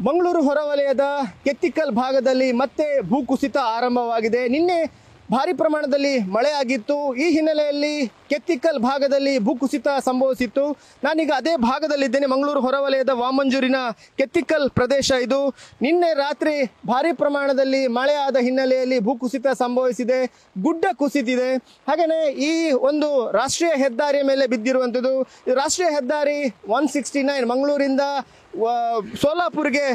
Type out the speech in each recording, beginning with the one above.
ಮಂಗಳೂರು ಹೊರವಲಯದ ಕೆತ್ತಿಕಲ್ ಭಾಗದಲ್ಲಿ ಮತ್ತೆ ಭೂಕುಸಿತ ಆರಂಭವಾಗಿದೆ. ನಿನ್ನೆ ಭಾರಿ ಪ್ರಮಾಣದಲ್ಲಿ ಮಳೆ ಆಗಿತ್ತು. ಈ ಹಿನ್ನೆಲೆಯಲ್ಲಿ ಕೆತ್ತಿಕಲ್ ಭಾಗದಲ್ಲಿ ಭೂಕುಸಿತ ಸಂಭವಿಸಿತ್ತು. ನಾನೀಗ ಅದೇ ಭಾಗದಲ್ಲಿದ್ದೇನೆ. ಮಂಗಳೂರು ಹೊರವಲಯದ ವಾಮಂಜೂರಿನ ಕೆತ್ತಿಕಲ್ ಪ್ರದೇಶ ಇದು. ನಿನ್ನೆ ರಾತ್ರಿ ಭಾರಿ ಪ್ರಮಾಣದಲ್ಲಿ ಮಳೆ ಆದ ಹಿನ್ನೆಲೆಯಲ್ಲಿ ಭೂಕುಸಿತ ಸಂಭವಿಸಿದೆ, ಗುಡ್ಡ ಕುಸಿದಿದೆ. ಹಾಗೆಯೇ ಈ ಒಂದು ರಾಷ್ಟ್ರೀಯ ಹೆದ್ದಾರಿಯ ಮೇಲೆ ಬಿದ್ದಿರುವಂಥದ್ದು. ರಾಷ್ಟ್ರೀಯ ಹೆದ್ದಾರಿ 169 ಮಂಗಳೂರಿಂದ ಸೋಲಾಪುರ್ಗೆ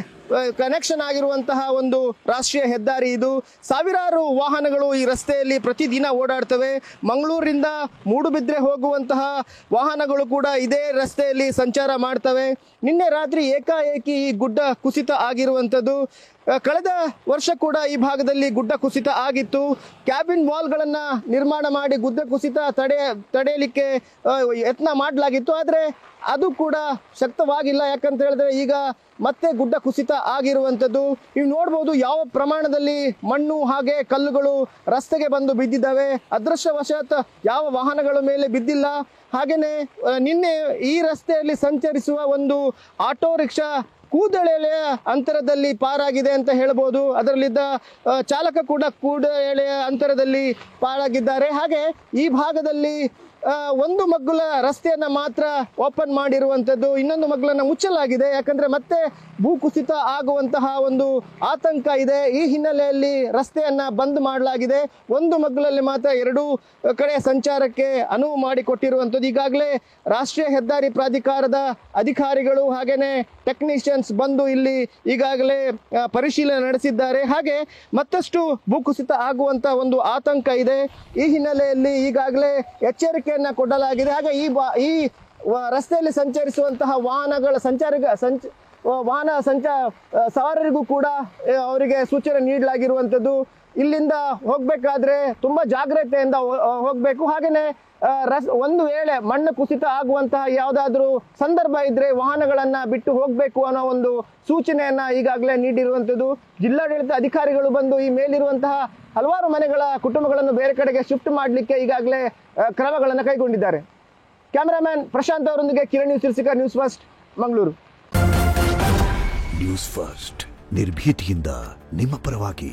ಕನೆಕ್ಷನ್ ಆಗಿರುವಂತಹ ಒಂದು ರಾಷ್ಟ್ರೀಯ ಹೆದ್ದಾರಿ ಇದು. ಸಾವಿರಾರು ವಾಹನಗಳು ಈ ರಸ್ತೆಯಲ್ಲಿ ಪ್ರತಿದಿನ ಓಡಾಡ್ತವೆ. ಮಂಗಳೂರಿನಿಂದ ಮೂಡುಬಿದ್ರೆ ಹೋಗುವಂತಹ ವಾಹನಗಳು ಕೂಡ ಇದೇ ರಸ್ತೆಯಲ್ಲಿ ಸಂಚಾರ ಮಾಡ್ತವೆ. ನಿನ್ನೆ ರಾತ್ರಿ ಏಕಾಏಕಿ ಈ ಗುಡ್ಡ ಕುಸಿತ ಆಗಿರುವಂಥದ್ದು. ಕಳೆದ ವರ್ಷ ಕೂಡ ಈ ಭಾಗದಲ್ಲಿ ಗುಡ್ಡ ಕುಸಿತ ಆಗಿತ್ತು. ಕ್ಯಾಬಿನ್ ವಾಲ್ಗಳನ್ನು ನಿರ್ಮಾಣ ಮಾಡಿ ಗುಡ್ಡ ಕುಸಿತ ತಡೆಯಲಿಕ್ಕೆ ಯತ್ನ ಮಾಡಲಾಗಿತ್ತು. ಆದರೆ ಅದು ಕೂಡ ಶಕ್ತವಾಗಿಲ್ಲ. ಯಾಕಂತ ಹೇಳಿದ್ರೆ ಈಗ ಮತ್ತೆ ಗುಡ್ಡ ಕುಸಿತ ಆಗಿರುವಂಥದ್ದು. ನೀವು ನೋಡ್ಬೋದು ಯಾವ ಪ್ರಮಾಣದಲ್ಲಿ ಮಣ್ಣು ಹಾಗೆ ಕಲ್ಲುಗಳು ರಸ್ತೆಗೆ ಬಂದು ಬಿದ್ದಿದ್ದಾವೆ. ಅದೃಷ್ಟವಶಾತ್ ಯಾವ ವಾಹನಗಳ ಮೇಲೆ ಬಿದ್ದಿಲ್ಲ. ಹಾಗೆಯೇ ನಿನ್ನೆ ಈ ರಸ್ತೆಯಲ್ಲಿ ಸಂಚರಿಸುವ ಒಂದು ಆಟೋ ರಿಕ್ಷಾ ಕೂದಳೆಳೆಯ ಅಂತರದಲ್ಲಿ ಪಾರಾಗಿದೆ ಅಂತ ಹೇಳ್ಬೋದು. ಅದರಲ್ಲಿದ್ದ ಚಾಲಕ ಕೂಡ ಕೂದಳೆಳೆಯ ಅಂತರದಲ್ಲಿ ಪಾರಾಗಿದ್ದಾರೆ. ಹಾಗೆ ಈ ಭಾಗದಲ್ಲಿ ಒಂದು ಮಗ್ಗುಲ ರಸ್ತೆಯನ್ನು ಮಾತ್ರ ಓಪನ್ ಮಾಡಿರುವಂಥದ್ದು, ಇನ್ನೊಂದು ಮಗ್ಗಲನ್ನು ಮುಚ್ಚಲಾಗಿದೆ. ಯಾಕಂದರೆ ಮತ್ತೆ ಭೂಕುಸಿತ ಆಗುವಂತಹ ಒಂದು ಆತಂಕ ಇದೆ. ಈ ಹಿನ್ನೆಲೆಯಲ್ಲಿ ರಸ್ತೆಯನ್ನು ಬಂದ್ ಮಾಡಲಾಗಿದೆ. ಒಂದು ಮಗ್ಗಲಲ್ಲಿ ಮಾತ್ರ ಎರಡೂ ಕಡೆ ಸಂಚಾರಕ್ಕೆ ಅನುವು ಮಾಡಿಕೊಟ್ಟಿರುವಂಥದ್ದು. ಈಗಾಗಲೇ ರಾಷ್ಟ್ರೀಯ ಹೆದ್ದಾರಿ ಪ್ರಾಧಿಕಾರದ ಅಧಿಕಾರಿಗಳು ಹಾಗೆಯೇ ಟೆಕ್ನಿಷಿಯನ್ಸ್ ಬಂದು ಇಲ್ಲಿ ಈಗಾಗಲೇ ಪರಿಶೀಲನೆ ನಡೆಸಿದ್ದಾರೆ. ಹಾಗೆ ಮತ್ತಷ್ಟು ಭೂಕುಸಿತ ಆಗುವಂಥ ಒಂದು ಆತಂಕ ಇದೆ. ಈ ಹಿನ್ನೆಲೆಯಲ್ಲಿ ಈಗಾಗಲೇ ಎಚ್ಚರಿಕೆಯನ್ನು ಕೊಡಲಾಗಿದೆ. ಹಾಗೆ ಈ ರಸ್ತೆಯಲ್ಲಿ ಸಂಚರಿಸುವಂತಹ ಸವಾರರಿಗೂ ಕೂಡ ಅವರಿಗೆ ಸೂಚನೆ ನೀಡಲಾಗಿರುವಂಥದ್ದು. ಇಲ್ಲಿಂದ ಹೋಗಬೇಕಾದ್ರೆ ತುಂಬ ಜಾಗ್ರತೆಯಿಂದ ಹೋಗಬೇಕು. ಹಾಗೆಯೇ ಒಂದು ವೇಳೆ ಮಣ್ಣು ಕುಸಿತ ಆಗುವಂತಹ ಯಾವುದಾದ್ರೂ ಸಂದರ್ಭ ಇದ್ರೆ ವಾಹನಗಳನ್ನು ಬಿಟ್ಟು ಹೋಗಬೇಕು ಅನ್ನೋ ಒಂದು ಸೂಚನೆಯನ್ನು ಈಗಾಗಲೇ ನೀಡಿರುವಂಥದ್ದು. ಜಿಲ್ಲಾಡಳಿತ ಅಧಿಕಾರಿಗಳು ಬಂದು ಈ ಮೇಲಿರುವಂತಹ ಹಲವಾರು ಮನೆಗಳ ಕುಟುಂಬಗಳನ್ನು ಬೇರೆ ಕಡೆಗೆ ಶಿಫ್ಟ್ ಮಾಡಲಿಕ್ಕೆ ಈಗಾಗಲೇ ಕ್ರಮಗಳನ್ನು ಕೈಗೊಂಡಿದ್ದಾರೆ. ಕ್ಯಾಮರಾಮ್ಯಾನ್ ಪ್ರಶಾಂತ್ ಅವರೊಂದಿಗೆ Kiran news news first Mangaluru. News first ನಿರ್ಭೀತಿಯಿಂದ ನಿಮ್ಮ ಪರವಾಗಿ.